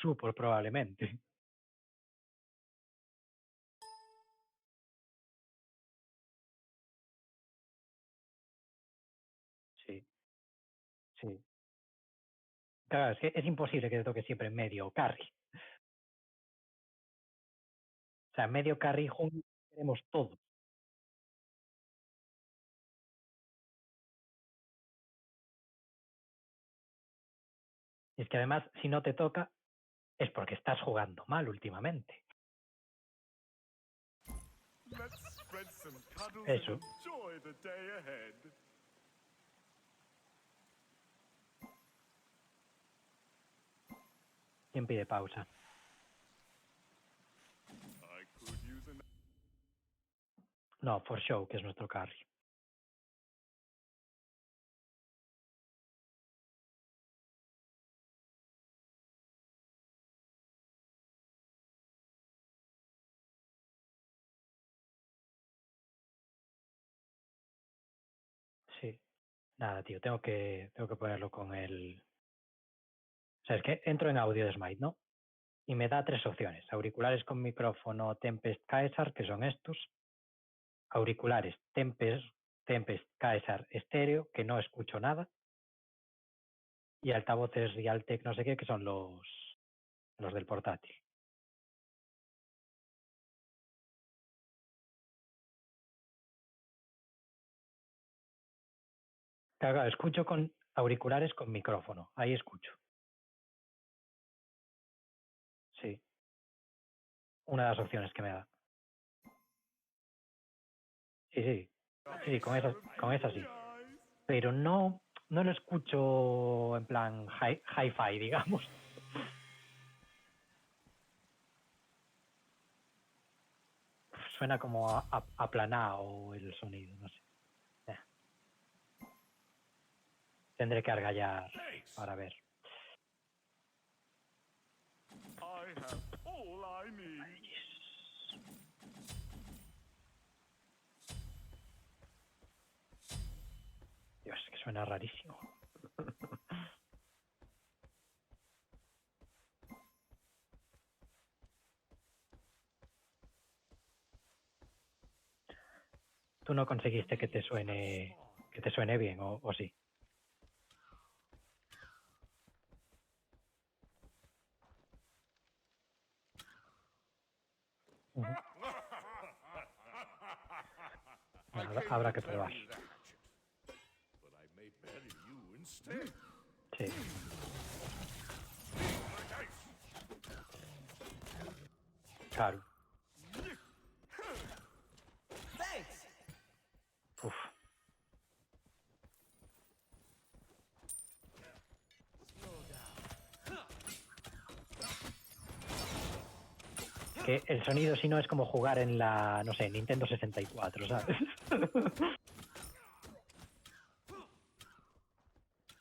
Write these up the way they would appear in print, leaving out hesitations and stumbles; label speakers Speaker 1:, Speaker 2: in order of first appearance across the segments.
Speaker 1: support probablemente. Sí, sí. Claro, es que es imposible que te toque siempre en medio carry. O sea, medio carry juntos tenemos todo. Y es que además, si no te toca, es porque estás jugando mal últimamente. Eso. ¿Quién pide pausa? No, For Show, que es nuestro carry. Sí. Nada, tío, tengo que ponerlo con el... O sea, es que entro en audio de Smite, ¿no? Y me da 3 opciones. Auriculares con micrófono Tempest Caesar, que son estos. Auriculares Tempest Caesar estéreo, que no escucho nada. Y altavoces Realtek no sé qué, que son los del portátil. Claro, escucho con auriculares con micrófono. Ahí escucho. Sí. Una de las opciones que me da. Sí, sí. Sí, con esa sí. Pero no lo escucho en plan hi-fi, digamos. Suena como aplanado el sonido, no sé. Eh, Tendré que argallar para ver. Dios, que suena rarísimo. Tú no conseguiste que te suene bien, o sí. Bueno, habrá que probar. Sí. Claro. Uf. Que el sonido, si no, es como jugar en la, no sé, Nintendo 64, ¿sabes?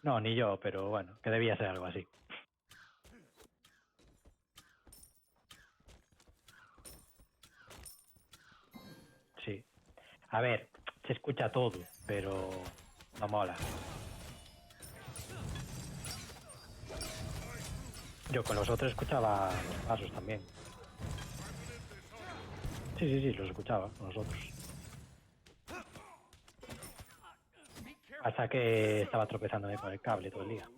Speaker 1: No, ni yo, pero bueno, que debía ser algo así. Sí. A ver, se escucha todo, pero no mola. Yo con los otros escuchaba los pasos también. Sí, los escuchaba con los otros. Hasta que estaba tropezándome con el cable todo el día.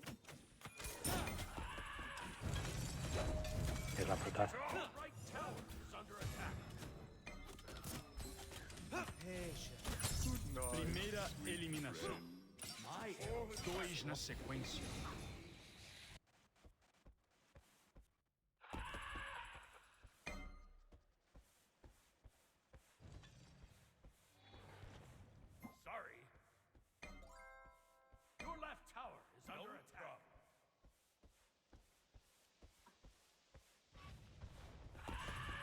Speaker 1: Es la putada.
Speaker 2: Primeira eliminação. 2 na sequência. Sorry. Your left tower is under attack.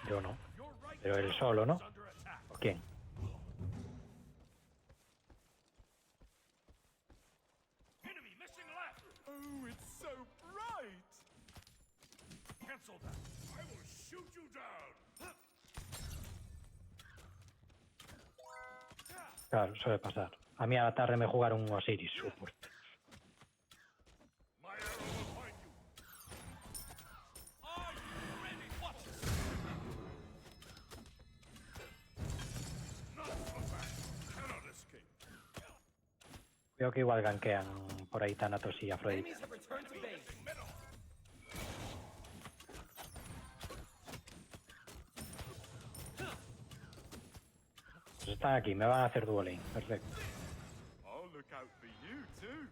Speaker 1: Yo no. Pero él solo, ¿no? ¿O quién?
Speaker 2: Enemy missing left. Oh, it's so bright. Cancel that. I will shoot you down.
Speaker 1: Claro, suele pasar. A mí a la tarde me jugaron un Osiris Support.
Speaker 2: My arrow will find you.
Speaker 1: Veo que igual gankean por ahí Thanatos y Afrodita.
Speaker 3: Enemies have returned to base.
Speaker 1: Pues están aquí, me van a hacer duo lane. Perfecto.
Speaker 2: I'll look out for you too.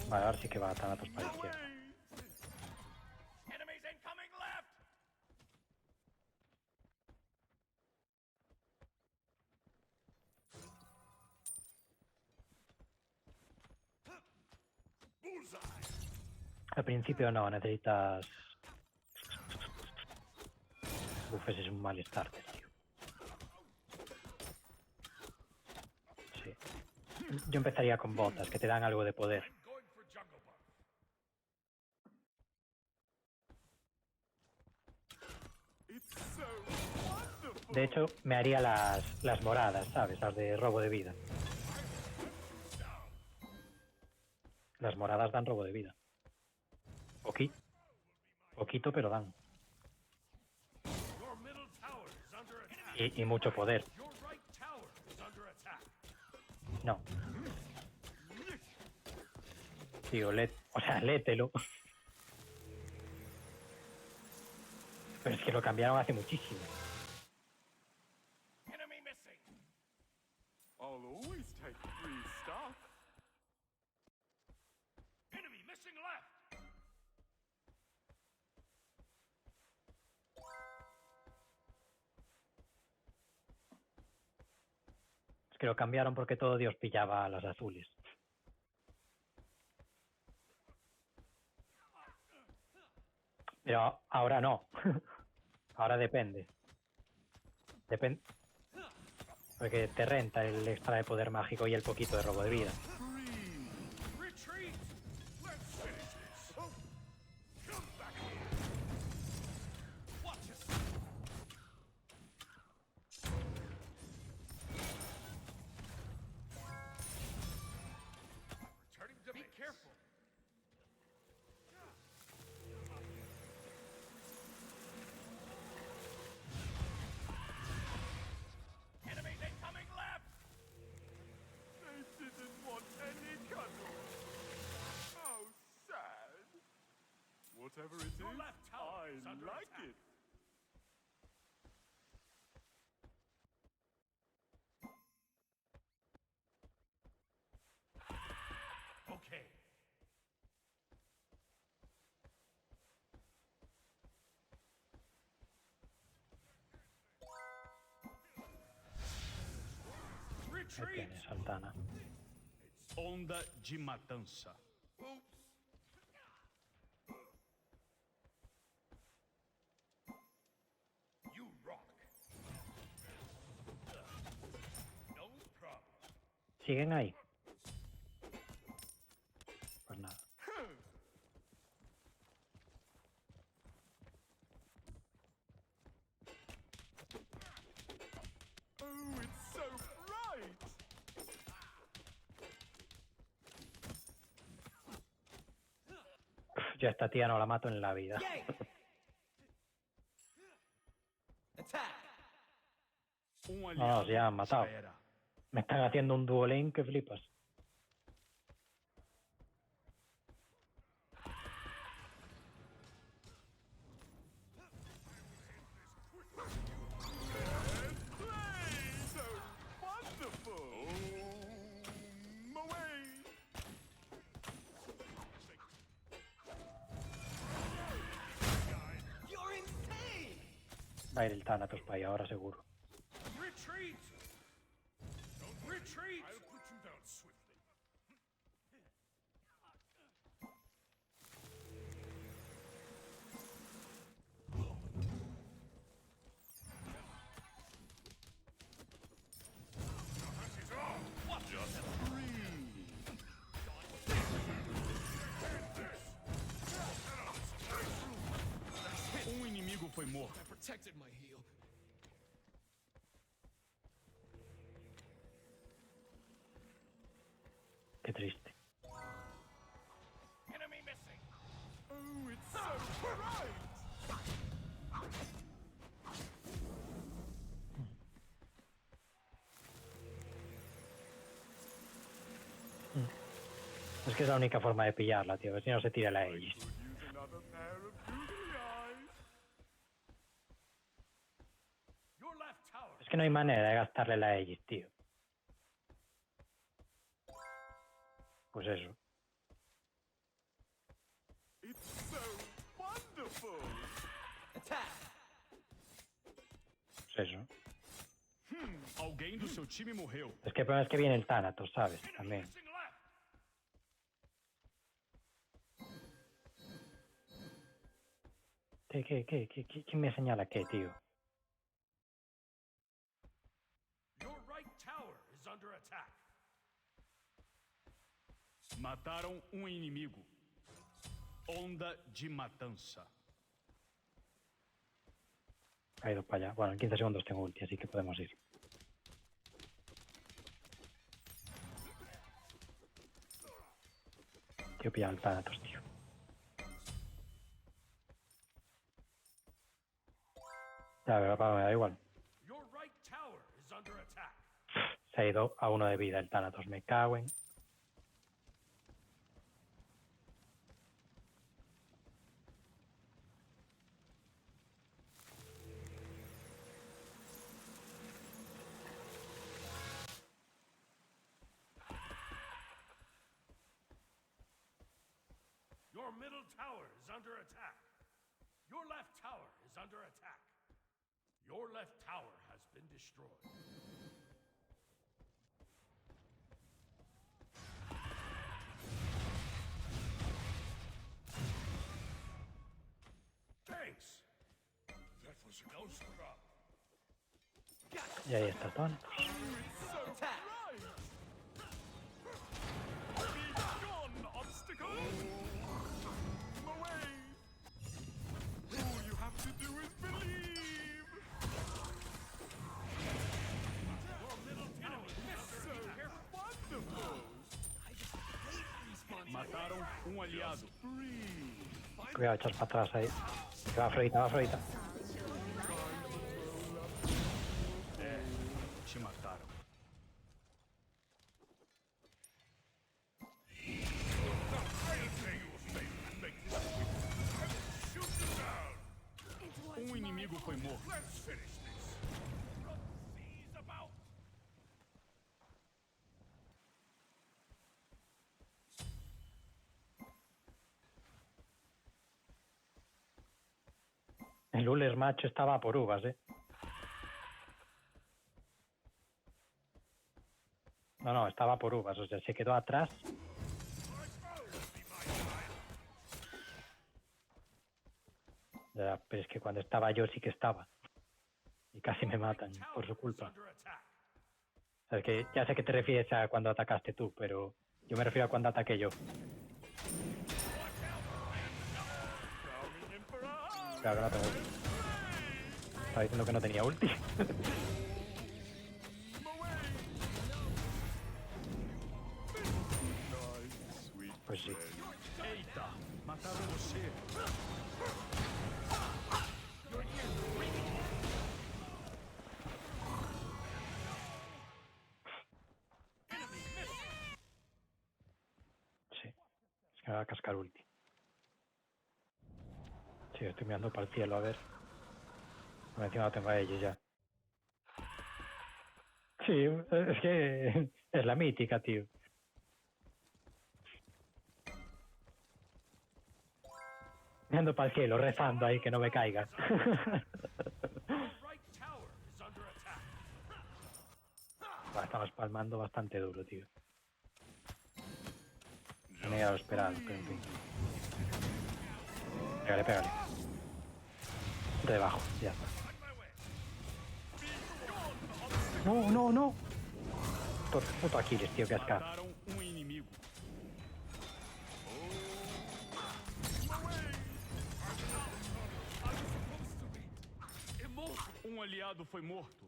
Speaker 1: Vale, ahora sí que va Thanatos para la izquierda.
Speaker 2: Enemies incoming left. Bullseye.
Speaker 1: Al principio no, necesitas... Uf, ese es un mal starter, tío. Sí. Yo empezaría con botas, que te dan algo de poder.
Speaker 2: I'm going for jungle buff. It's so wonderful.
Speaker 1: De hecho, me haría las moradas, ¿sabes? Las de robo de vida. Las moradas dan robo de vida. Poquito, pero dan.
Speaker 2: Your middle tower is under attack.
Speaker 1: Y mucho poder.
Speaker 2: Your right tower is under attack.
Speaker 1: No. Tío, léetelo. Pero es que lo cambiaron hace muchísimo.
Speaker 2: Enemy missing. I'll always take free stuff. Enemy missing left.
Speaker 1: Es que lo cambiaron porque todo Dios pillaba a las azules. Pero ahora no. Ahora depende. Porque te renta el extra de poder mágico y el poquito de robo de vida.
Speaker 2: Retreat. Let's finish this. Come back here. Watch us. Returning to be careful. Enemies incoming left. They didn't want any cuddle. How sad. Whatever it
Speaker 3: Your
Speaker 2: is,
Speaker 3: left tower is
Speaker 2: I
Speaker 3: under
Speaker 2: like
Speaker 3: attack.
Speaker 2: it.
Speaker 3: Okay.
Speaker 1: Ahí
Speaker 3: Retreat.
Speaker 1: tienes, Altana.
Speaker 3: Onda de matança.
Speaker 2: You rock. No problem.
Speaker 1: ¿Siguen ahí? Pues nada.
Speaker 2: Oh, it's so bright.
Speaker 1: Yo a esta tía no la mato en la vida.
Speaker 3: Yay! Attack. Um
Speaker 1: No,
Speaker 3: aliado
Speaker 1: ya han matado.
Speaker 3: espera.
Speaker 1: Me están haciendo un duo lane que flipas.
Speaker 2: Play so wonderful. Away.
Speaker 3: You're insane.
Speaker 1: Va a ir el Thanatos para ahí ahora seguro.
Speaker 2: Retreat. Don't retreat. I'll put you down swiftly.
Speaker 3: Inimigo foi morto.
Speaker 2: I protected my heel.
Speaker 1: Qué triste.
Speaker 2: Enemy missing. Oh, it's so bright.
Speaker 1: Es que es la única forma de pillarla, tío. A ver si no se tira la Aegis.
Speaker 2: Could use another pair of googly eyes.
Speaker 3: Your left tower.
Speaker 1: Es que no hay manera de gastarle la Aegis, tío. Pues eso.
Speaker 2: It's so wonderful.
Speaker 3: Attack.
Speaker 1: Pues eso.
Speaker 3: Alguém do seu time morreu.
Speaker 1: Es que el problema es que viene el Thanatos, ¿sabes? También.
Speaker 3: Missing left.
Speaker 1: ¿Quién me señala qué, tío?
Speaker 3: Your right tower is under attack. Mataram inimigo. Onda de matança.
Speaker 1: Ha ido para allá. Bueno, en 15 segundos tengo ulti, así que podemos ir. Quiero pillar el Thanatos, tío. Ya, pero me da igual.
Speaker 3: Your right tower is under attack.
Speaker 1: Se ha ido a 1 de vida el Thanatos. Me cago en...
Speaker 3: Your middle tower is under attack. Your left tower is under attack. Your left tower has been destroyed. Thanks. That was a close drop.
Speaker 1: Y ahí está el Thanatos.
Speaker 3: Attack.
Speaker 2: Be gone, obstacle. Away. All you have to do is believe.
Speaker 3: Your middle tower is under attack.
Speaker 2: Wonderful.
Speaker 3: Mataram aliado.
Speaker 1: Cuidado, echas para atrás ahí. Que va Afrodita, va Afrodita.
Speaker 3: Te mataram. Inimigo foi morto.
Speaker 2: Let's finish this.
Speaker 3: Seize about.
Speaker 1: El Uller macho estaba por uvas, No, estaba por uvas, o sea, se quedó atrás. Ya, pero es que cuando estaba yo sí que estaba. Y casi me matan por su culpa.
Speaker 3: Under attack.
Speaker 1: O sea, es que ya sé que te refieres a cuando atacaste tú, pero yo me refiero a cuando ataqué yo.
Speaker 2: Coming in for a hug.
Speaker 1: Claro que no tengo ulti. Estaba diciendo que no tenía ulti.
Speaker 2: Nice, sweet.
Speaker 1: Pues sí.
Speaker 3: Eita, mataram você.
Speaker 1: Sí. Es que me va a cascar ulti. Sí, estoy mirando para el cielo, a ver. Por encima no tengo a ellos ya. Sí, es que es la mítica, tío. Mirando para el cielo, rezando ahí que no me caiga.
Speaker 3: Your right tower is under attack.
Speaker 1: Estamos palmando bastante duro, tío. No me había lo esperado, pero en fin. Pégale, pégale. Debajo, ya está. No, no, no. Puto Aquiles, tío, que asca.
Speaker 3: Mataram inimigo. Aliado foi morto.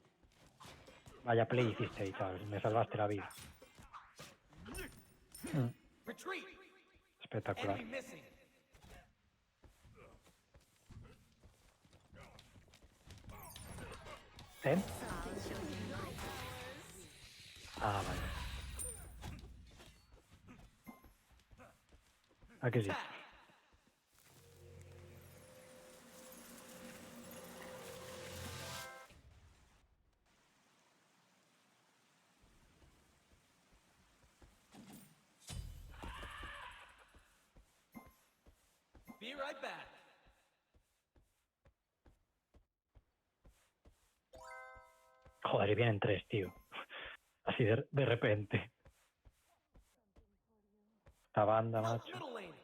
Speaker 1: Vaya play hiciste ahí, chaval. Me salvaste la vida.
Speaker 3: Retreat.
Speaker 1: Espectacular.
Speaker 3: Enemy missing.
Speaker 1: ¿Eh? Ah, vale. Aquí sí.
Speaker 4: Be right back.
Speaker 1: Joder, y vienen 3, tío. Así de repente. Esta banda,
Speaker 4: Help
Speaker 1: macho.
Speaker 4: middle lane.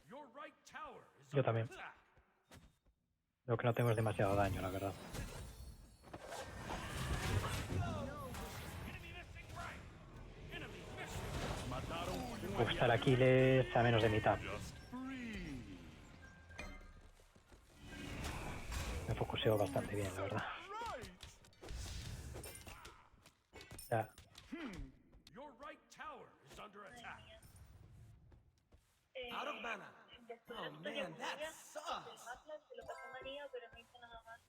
Speaker 3: Your right tower is
Speaker 1: Yo
Speaker 3: under
Speaker 1: también.
Speaker 3: attack.
Speaker 1: Lo que no tengo es demasiado daño, la verdad.
Speaker 3: Enemy missing right. Enemy missing.
Speaker 2: Mataram
Speaker 1: Me gusta el Aquiles a menos de mitad.
Speaker 2: Just breathe.
Speaker 1: Me focuseo bastante bien, la verdad.
Speaker 2: Right.
Speaker 1: Ya,
Speaker 3: Your right tower is under attack.
Speaker 4: Out of mana. Oh man, that
Speaker 5: El
Speaker 4: sucks.
Speaker 5: Atlas se lo pasé a María, pero no hice nada más.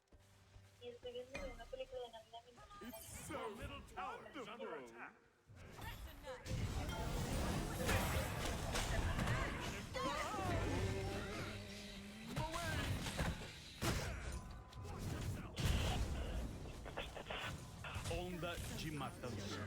Speaker 5: Y estoy viendo una película de Navidad mientras
Speaker 2: It's so
Speaker 3: Your middle tower is under
Speaker 2: wonderful.
Speaker 3: attack.
Speaker 2: Onda de matança.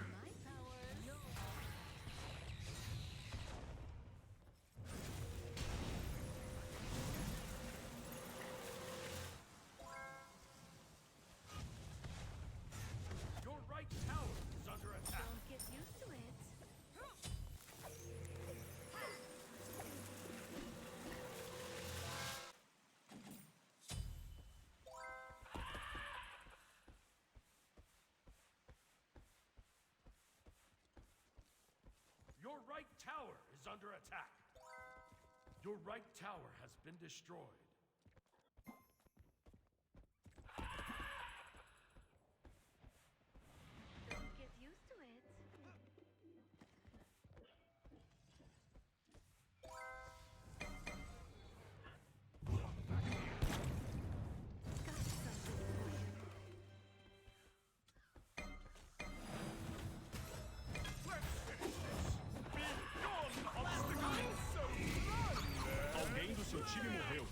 Speaker 3: Your right tower is under attack.
Speaker 6: Don't get used to it.
Speaker 3: Your right tower is under attack. Your right tower has been destroyed.
Speaker 6: Don't get used to it. Got something for you.
Speaker 2: Alguém do seu time morreu.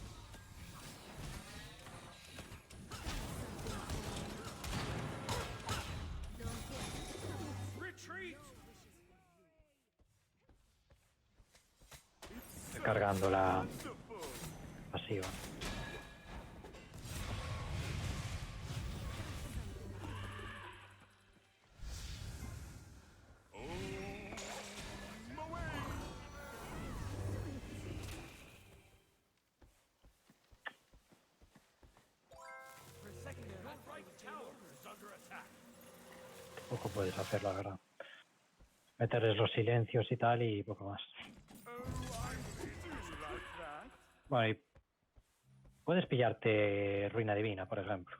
Speaker 6: Don't get used to it.
Speaker 3: Retreat!
Speaker 1: recargando la pasiva.
Speaker 4: For a second there,
Speaker 3: Your right tower is under attack.
Speaker 1: Poco puedes hacer, la verdad. Meterles los silencios y tal y poco más. Bueno, y puedes pillarte Ruina Divina, por ejemplo.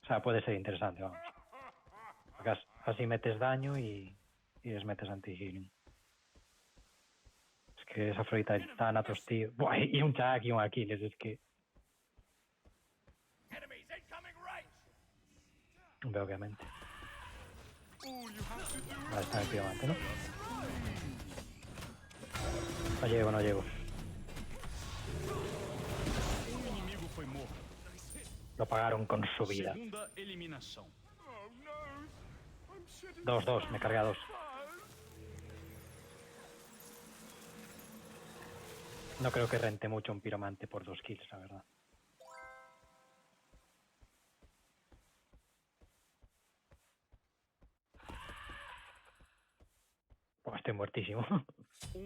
Speaker 1: O sea, puede ser interesante, vamos. Porque así metes daño y les metes anti-healing. Es que esa florita de Thanatos, tío. Buah, y un Jack y un Aquiles, es que...
Speaker 3: Enemies incoming right!
Speaker 1: Hombre, obviamente. Ahí está el piromante, ¿no? No llego, no llego.
Speaker 2: Inimigo foi morto.
Speaker 1: Lo pagaron con su vida.
Speaker 2: Segunda eliminação.
Speaker 1: 2-2, me cargué a 2. No creo que rente mucho un piromante por 2 kills, la verdad. Pues estoy muertísimo.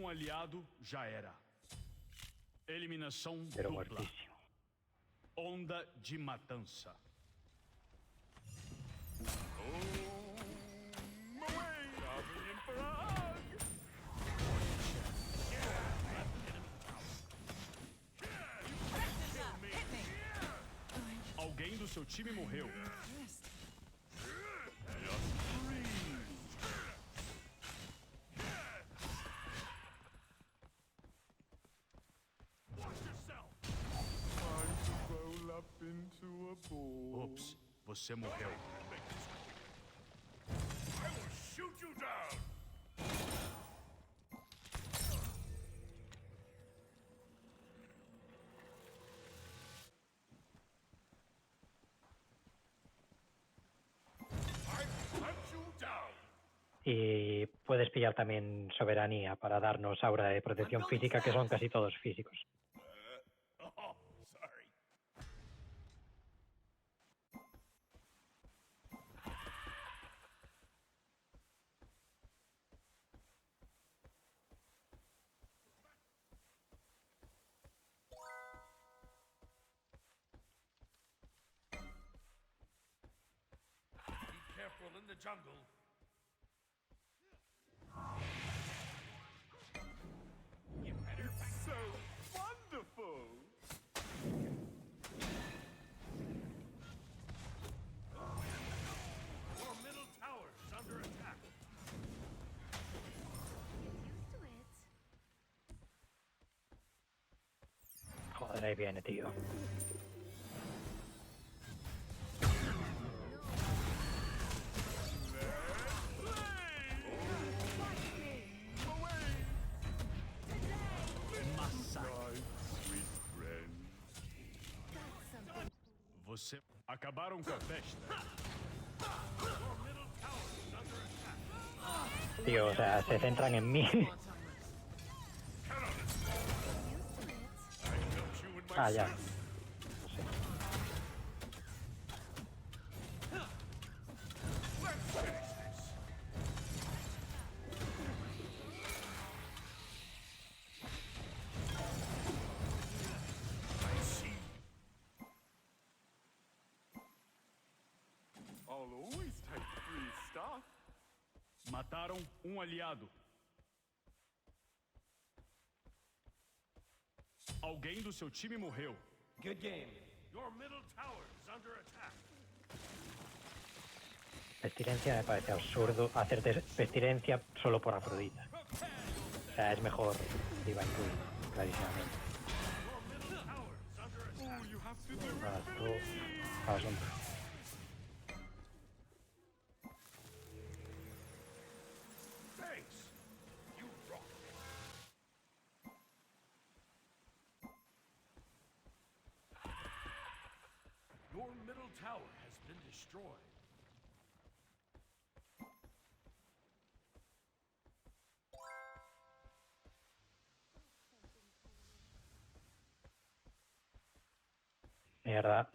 Speaker 2: Aliado já era. Eliminação
Speaker 1: Pero
Speaker 2: dupla.
Speaker 1: muertísimo.
Speaker 2: Onda de matança. Alguém do seu time morreu.
Speaker 3: Watch yourself!
Speaker 2: Ops.
Speaker 3: Você morreu.
Speaker 2: I will shoot you down! I hunt you down!
Speaker 1: Y puedes pillar también soberanía para darnos aura de protección física, que son casi todos físicos.
Speaker 2: Oh, sorry.
Speaker 3: Be careful in the jungle.
Speaker 2: It's so wonderful!
Speaker 3: Your middle tower is under attack.
Speaker 6: Get used to it.
Speaker 1: Joder, ahí viene, tío.
Speaker 2: Sweet friend.
Speaker 6: Got something.
Speaker 3: Você acabaram com a festa. Your middle tower is under attack.
Speaker 1: Tío, o sea, se centran en mí.
Speaker 6: Get used to it.
Speaker 2: I helped you in my
Speaker 1: Ah, ya.
Speaker 2: search.
Speaker 1: No sé.
Speaker 2: Let's finish this. I see. I'll always take free stuff.
Speaker 3: Mataram aliado. Alguém do seu time morreu.
Speaker 4: Good game.
Speaker 3: Your middle tower is under attack.
Speaker 1: Pestilencia me parece absurdo hacerte pestilencia solo por Afrodita. O sea, es mejor Divine Druid, clarísimamente.
Speaker 3: Your middle tower is under attack.
Speaker 2: All you have to do
Speaker 1: Nada,
Speaker 2: is
Speaker 1: tú, vamos,
Speaker 2: thanks. You rock.
Speaker 3: Your middle tower has been destroyed.
Speaker 1: mierda.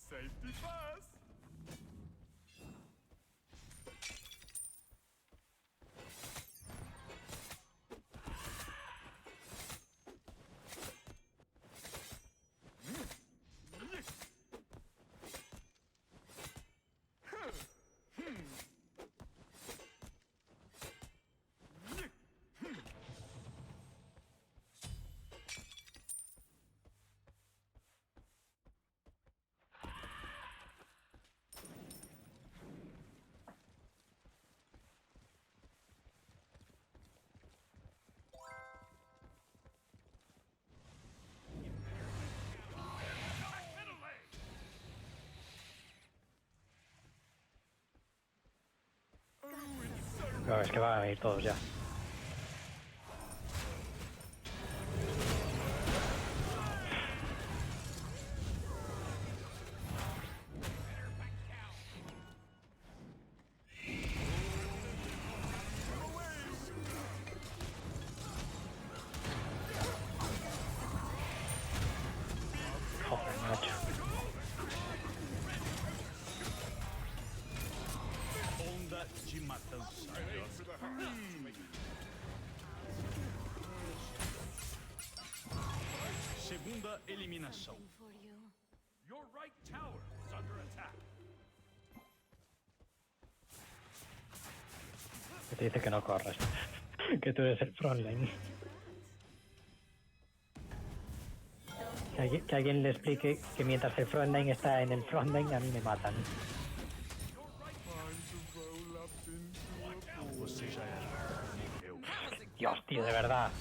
Speaker 2: Safety first.
Speaker 3: Middle lane.
Speaker 1: Claro, es que van a venir todos ya. Joder, macho.
Speaker 3: Onda de matança. Segunda eliminação.
Speaker 6: Something for you.
Speaker 3: Your right tower is under attack.
Speaker 1: te dice que no corras. Que tú eres el frontline. Que alguien le explique que mientras el frontline está en el frontline, a mí me matan.
Speaker 3: Você já era. Morreu.
Speaker 1: Dios, tío, de verdad.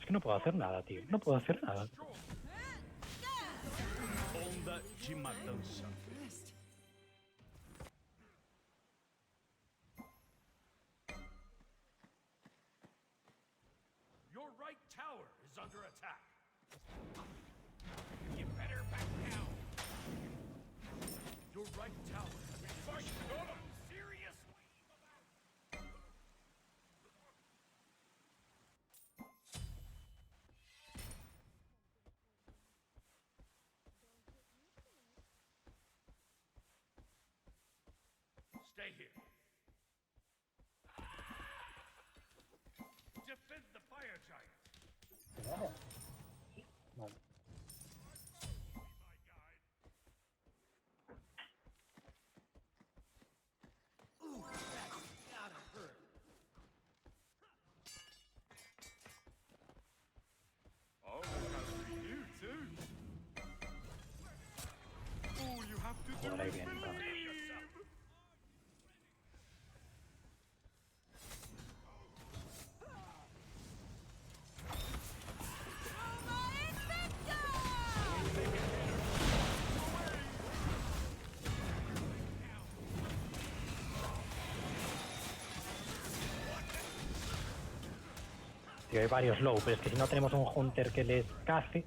Speaker 1: Es que no puedo hacer nada, tío. No puedo hacer nada.
Speaker 3: Onda de matança. Your right tower is under attack. You better back down. Your right tower has been pushed. Seriously? Stay here. Defend the fire giant.
Speaker 1: Vale.
Speaker 3: My guide.
Speaker 4: Ooh, that's gotta hurt.
Speaker 2: Oh, that's for you too. All you have to do
Speaker 1: Por ahí
Speaker 2: is
Speaker 1: viene, entonces.
Speaker 2: believe.
Speaker 1: Tío, hay varios low, pero es que si no tenemos un hunter que les cace.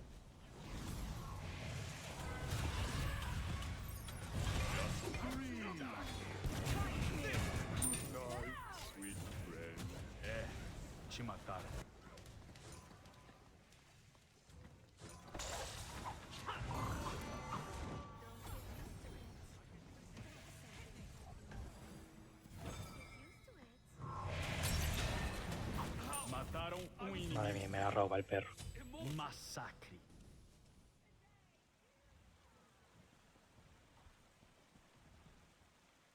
Speaker 2: Sweet friend.
Speaker 3: Te mataram. Mataram inimigo.
Speaker 1: Madre mía, me la roba el perro.
Speaker 3: Massacre.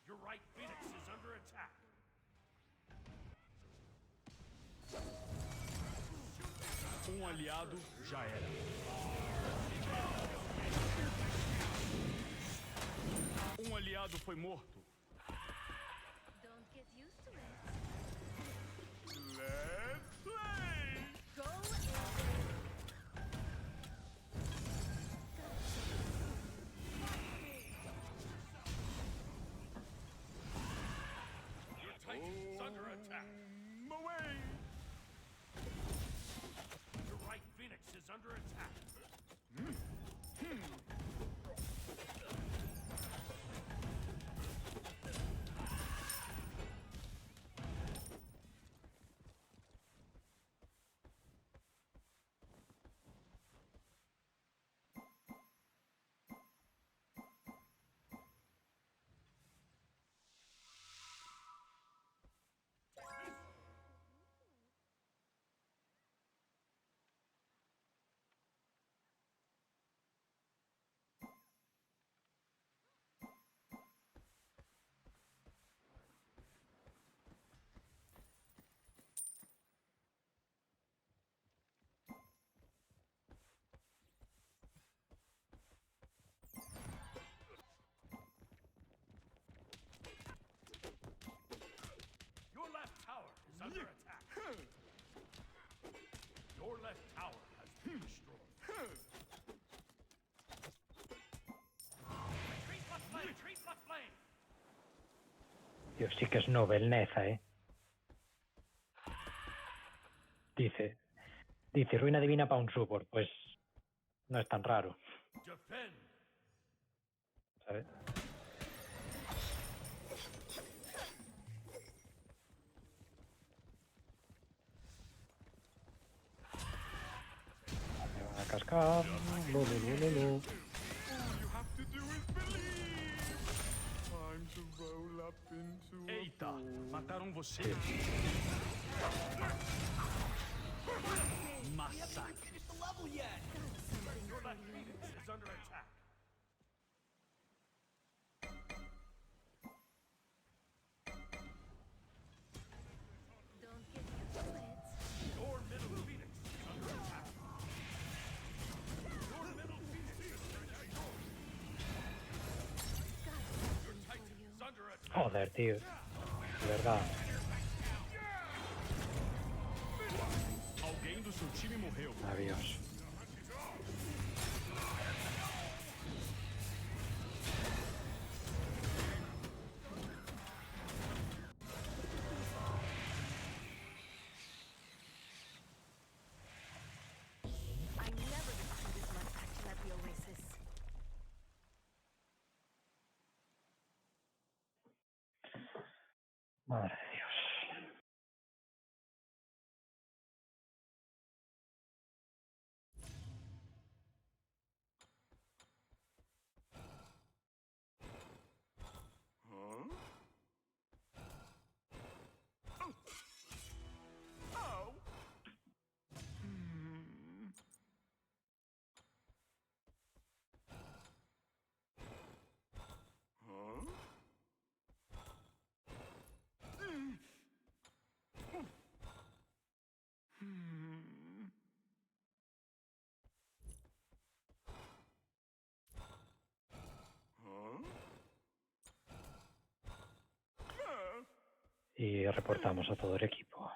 Speaker 3: Your right Phoenix is under attack. Aliado já era. Aliado foi morto.
Speaker 6: Don't get used to it.
Speaker 2: Let's play.
Speaker 6: Go
Speaker 3: Your Titan's under attack.
Speaker 2: Away.
Speaker 3: Your right Phoenix is under attack. Your left tower is under attack. Your left tower has been destroyed. Retreat left flame! Retreat left flame!
Speaker 1: Tío, sí que es novelneza, Dice, ruina divina para un support. Pues no es tan raro,
Speaker 3: Defend!
Speaker 1: ¿sabes? Me van a cascar. Lo.
Speaker 2: All you have to do is believe. Time to roll up into
Speaker 3: Eita!
Speaker 2: a ball.
Speaker 3: Mataram você! Massacre!
Speaker 4: Finish the level yet.
Speaker 3: Your left Phoenix is
Speaker 1: Joder, tío. De verdad.
Speaker 2: Alguém do seu time morreu.
Speaker 1: Adiós.
Speaker 6: I never defeated my action at the Oasis.
Speaker 1: Madre de Dios.
Speaker 2: Oh.
Speaker 1: Y reportamos a todo el equipo.